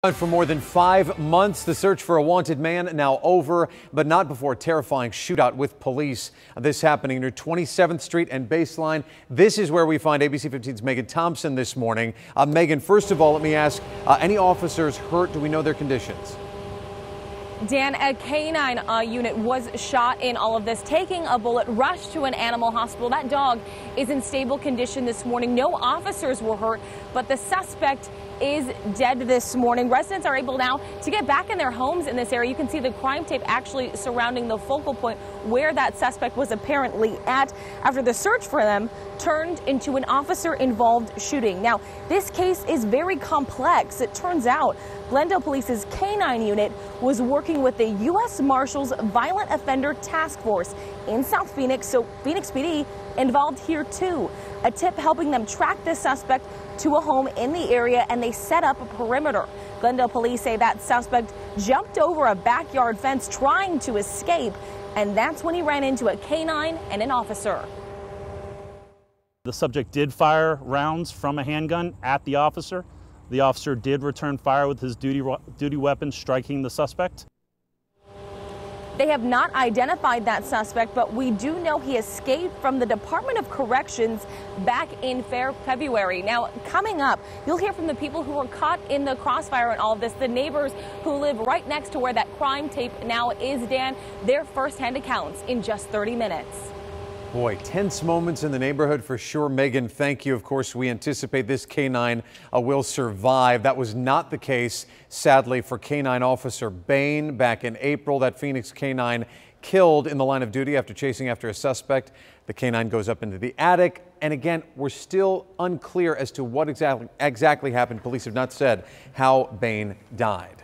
For more than 5 months, the search for a wanted man now over, but not before a terrifying shootout with police. This happening near 27th Street and Baseline. This is where we find ABC 15's Megan Thompson this morning. Megan, first of all, let me ask, any officers hurt? Do we know their conditions? Dan, a K-9 unit was shot in all of this, taking a bullet, rushed to an animal hospital. That dog is in stable condition this morning. No officers were hurt, but the suspect is dead this morning. Residents are able now to get back in their homes in this area. You can see the crime tape actually surrounding the focal point where that suspect was apparently at after the search for them turned into an officer-involved shooting. Now, this case is very complex. It turns out Glendale Police's K-9 unit was working with the U.S. Marshals Violent Offender Task Force in South Phoenix, so Phoenix PD involved here too. A tip helping them track this suspect to a home in the area, and they set up a perimeter. Glendale police say that suspect jumped over a backyard fence trying to escape, and that's when he ran into a K-9 and an officer. The subject did fire rounds from a handgun at the officer. The officer did return fire with his duty weapon, striking the suspect. They have not identified that suspect, but we do know he escaped from the Department of Corrections back in February. Now, coming up, you'll hear from the people who were caught in the crossfire in all of this, the neighbors who live right next to where that crime tape now is, Dan, their firsthand accounts in just 30 minutes. Boy, tense moments in the neighborhood for sure. Megan, thank you. Of course, we anticipate this K-9 will survive. That was not the case, sadly, for K-9 Officer Bain back in April. That Phoenix K-9 killed in the line of duty after chasing after a suspect. The K-9 goes up into the attic. And again, we're still unclear as to what exactly happened. Police have not said how Bain died.